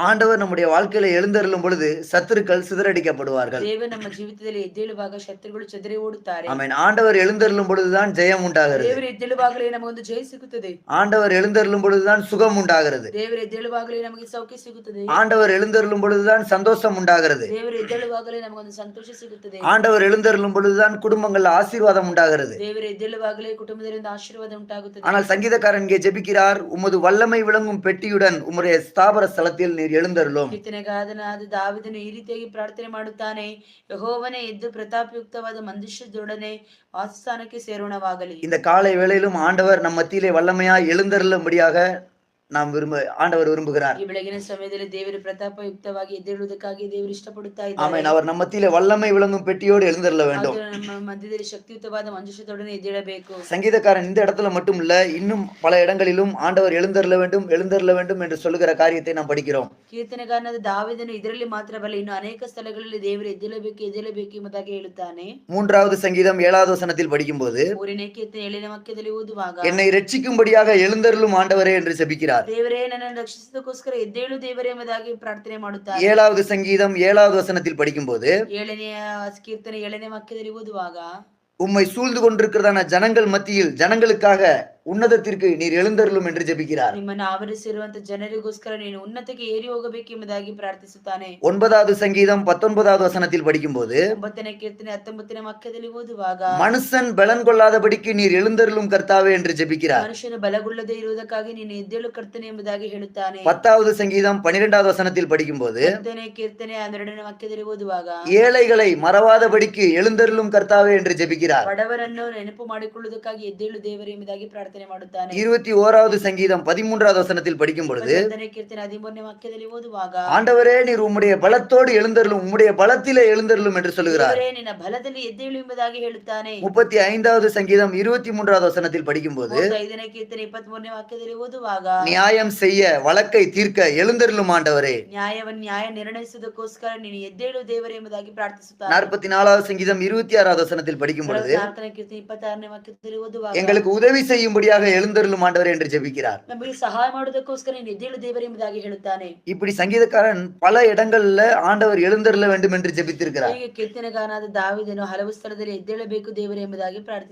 ஆண்டவர் நம்முடைய வாழ்க்கையில எழுந்தருளும் பொழுது சத்துருக்கள் சிதறடிக்கப்படுவார்கள். ದೇವರು ನಮ್ಮ ಜೀವಿತದಲ್ಲಿ ಎದ್ದೇಳುವಾಗ ಶತ್ರುಗಳು ಚದರಿ ಓಡುತ್ತಾರೆ. ஆமென். ஆண்டவர் எழுந்தருளும் பொழுதுதான் ஜெயம் உண்டாகிறது. ದೇವರು ಎದ್ದೇಳುವಾಗಲೇ ನಮಗೊಂದು ಜಯ ಸಿಗುತ್ತದೆ. ஆண்டவர் எழுந்தருளும் பொழுதுதான் சுகம் உண்டாகிறது. ದೇವರು ಎದ್ದೇಳುವಾಗಲೇ ನಮಗೆ ಸೌಖ್ಯ ಸಿಗುತ್ತದೆ. ஆண்டவர் எழுந்தருளும் பொழுதுதான் சந்தோஷம் உண்டாகிறது. ದೇವರು ಎದ್ದೇಳುವಾಗಲೇ ನಮಗೊಂದು ಸಂತೋಷ ಸಿಗುತ್ತದೆ. ஆண்டவர் எழுந்தருளும் பொழுதுதான் குடும்பங்கள்ல ஆசீர்வாதம் உண்டாகிறது. ದೇವರು ಎದ್ದೇಳುವಾಗಲೇ ಕುಟುಂಬದಿಂದ ಆಶೀರ್ವಾದ ಉಂಟಾಗುತ್ತದೆ. ஆனால் சங்கீதக்காரன் இங்கே ஜெபிக்கிறார், உமது வல்லமை விளங்கும் பெட்டியுடன் உம்முடைய ஸ்தாபர ஸ்தலத்தில் நீர் எழுந்தருளும். ಕೀರ್ತನೆಗಾರನಾದ ದಾವೀದನು ಈ ರೀತಿಯಾಗಿ ಪ್ರಾರ್ಥನೆ ಮಾಡುತ್ತಾನೆ, ಯೆಹೋವನೇ ಎದ್ದು ಪ್ರತಾಪಯುಕ್ತವಾದ ಮಂಜೂಷದೊಡನೆ ವಾಸಸ್ಥಾನಕ್ಕೆ ಸೇರೋಣವಾಗಲಿ. இந்த காலை வேளையிலும் ஆண்டவர் நம் மத்தியிலே வல்லமையாய் எழுந்தருளும்படியாக ஆண்டவர் விரும்புகிறார். ಈ ಬೆಳಗಿನ ಸಮಯದಲ್ಲಿ ದೇವರು ಪ್ರತಾಪಯುಕ್ತವಾಗಿ ಎದ್ದೇಳುವುದಕ್ಕಾಗಿ ದೇವರು ಇಷ್ಟಪಡುತ್ತಾ ಇದ್ದಾರೆ. ஆமென். அவர் நம்ம மத்தியிலே வல்லமை விளங்கும் பெட்டியோடு எழுந்தருள வேண்டும். ನಮ್ಮ ಮಧ್ಯದಲ್ಲಿ ಶಕ್ತಿಯುತವಾದ ಮಂಜೂಷದೊಡನೆ ಎದ್ದೇಳಬೇಕು. சங்கீதக்காரன் இந்த இடத்துல மட்டும் இல்ல, இன்னும் பல இடங்களிலும் ஆண்டவர் எழுந்தருள வேண்டும் எழுந்தருள வேண்டும் என்று சொல்லுகிற காரியத்தை நாம் படிக்கிறோம். ಕೀರ್ತನೆಗಾರನಾದ ದಾವೀದನು ಇದರಲ್ಲಿ ಮಾತ್ರವಲ್ಲ, ಇನ್ನು ಅನೇಕ ಸ್ಥಳಗಳಲ್ಲಿ ದೇವರು ಎದ್ದೇಳಬೇಕು ಎಂಬುದಾಗಿ ಹೇಳುತ್ತಾನೆ. மூன்றாவது சங்கீதம் 7வது வசனத்தில் படிக்கும்போது, ಮೂರನೇ ಕೀರ್ತನೆ 7ನೇ ವಾಕ್ಯದಲ್ಲಿ ಓದುವಾಗ, என்னை ரட்சிக்கும்படியாக எழுந்தருளும் ஆண்டவரே என்று ஜெபிக்கிறார். ದೇವರೇ ನನ್ನನ್ನು ರಕ್ಷಿಸುವುದಕ್ಕೋಸ್ಕರ ಎದ್ದೇಳು ದೇವರೇ ಎಂಬುದಾಗಿ ಪ್ರಾರ್ಥನೆ ಮಾಡುತ್ತಾರೆ. 7வது சங்கீதம் 7வது வசனத்தில் படிக்கும்போது, 7ನೇ ಕೀರ್ತನೆ 7ನೇ ವಾಕ್ಯದಲ್ಲಿ ಓದುವಾಗ, உம்மை சூழ்ந்து கொண்டிருக்கிறதான ஜனங்கள் மத்தியில் ஜனங்களுக்காக உன்னதத்திற்கு நீர் எழுந்தருளும் என்று ஜெபிக்கிறார். ನಿಮ್ಮನ್ನು ಆವರಿಸಿರುವಂತ ಜನರಿಗೋಸ್ಕರ ನೀನು ಉನ್ನತಕ್ಕೆ ಏರಿ ಹೋಗಬೇಕೆಂಬುದಾಗಿ ಪ್ರಾರ್ಥಿಸುತ್ತಾನೆ. 9வது சங்கீதம் 19வது வசனத்தில் படிக்கும்போது, 9ನೇ ಕೀರ್ತನೆ 19ನೇ ವಾಕ್ಯದಲ್ಲಿ ಓದುವಾಗ, மனுஷன் பலன் கொள்ளாதபடிக்கு நீர் எழுந்தருளும் கர்த்தாவே என்று ஜெபிக்கிறார். ಮನುಷ್ಯನು ಬಲಗೊಳ್ಳದೆ ಇರುವುದಕ್ಕಾಗಿ ನೀನು ಎದ್ದೇಳು ಕರ್ತನೆ ಎಂಬುದಾಗಿ ಹೇಳುತ್ತಾನೆ. 10வது சங்கீதம் 12வது வசனத்தில் படிக்கும்போது, 10ನೇ ಕೀರ್ತನೆ 12ನೇ ವಾಕ್ಯದಲ್ಲಿ ಓದುವಾಗ, ஏழைகளை மறவாதபடிக்கு எழுந்தருளும் கர்த்தாவே என்று ஜெபிக்கிறார். ಬಡವರನ್ನು ನೆನಪು ಮಾಡಿಕೊಳ್ಳುವುದಕ್ಕಾಗಿ ಎದ್ದೇಳು ದೇವರೇ ಎಂಬುದಾಗಿ ಪ್ರಾರ್ಥನೆ ಮಾಡುತ್ತಾನೆ. 21வது சங்கீதம் 13வது வசனத்தில் படிக்கும் பொழுது, 11ನೇ ಕೀರ್ತನೆ 13ನೇ ವಾಕ್ಯದಲ್ಲಿ ಓದುವಾಗ, ஆண்டவரே நீர் உம்முடைய பலத்தோடு எழுந்தருளும், உம்முடைய பலத்திலே எழுந்தருளும் என்று சொல்லுகிறார். ದೇವರೇ ನಿನ್ನ ಬಲದಲ್ಲಿ ಎದ್ದೇಳು ಎಂಬುದಾಗಿ ಹೇಳುತ್ತಾನೆ. 35வது சங்கீதம் 23வது வசனத்தில் படிக்கும்போது, 35ನೇ ಕೀರ್ತನೆ 23ನೇ ವಾಕ್ಯದಲ್ಲಿ ಓದುವಾಗ, நியாயம் செய்ய வழக்கை தீர்க்க எழுந்தருளும் ஆண்டவரே. ನ್ಯಾಯ ನಿರ್ಣಯಿಸುವುದಕ್ಕೋಸ್ಕರ ನೀನು ಎದ್ದೇಳು ದೇವರೇ ಎಂಬುದಾಗಿ ಪ್ರಾರ್ಥಿಸುತ್ತಾನೆ. 44வது சங்கீதம் 26வது வசனத்தில் படிக்கும் பொழுது, 4ನೇ ಕೀರ್ತನೆ 26ನೇ ವಾಕ್ಯದಲ್ಲಿ ಓದುವಾಗ, எங்களுக்கு உதவி செய்யும்படியாக எழுந்தருளும் ஆண்டவரே என்று ஜெபிக்கிறார். ನಮಗೆ ಸಹಾಯ ಮಾಡುವುದಕ್ಕೋಸ್ಕರ ನೀನು ಎದ್ದೇಳು ದೇವರೇ ಎಂಬುದಾಗಿ ಹೇಳುತ್ತಾನೆ. இப்படி சங்கீதக்காரன் பல இடங்கள்ல ஆண்டவர் எழுந்தருள வேண்டும் என்று ஜெபித்திருக்கிறார். ಹೀಗೆ ಕೀರ್ತನೆಗಾರನಾದ ದಾವೀದನು ಹಲವು ಸ್ಥಳದಲ್ಲಿ ಎದ್ದೇಳಬೇಕು ದೇವರೇ ಎಂಬುದಾಗಿ ಪ್ರಾರ್ಥಿಸಿದ್ದಾನೆ.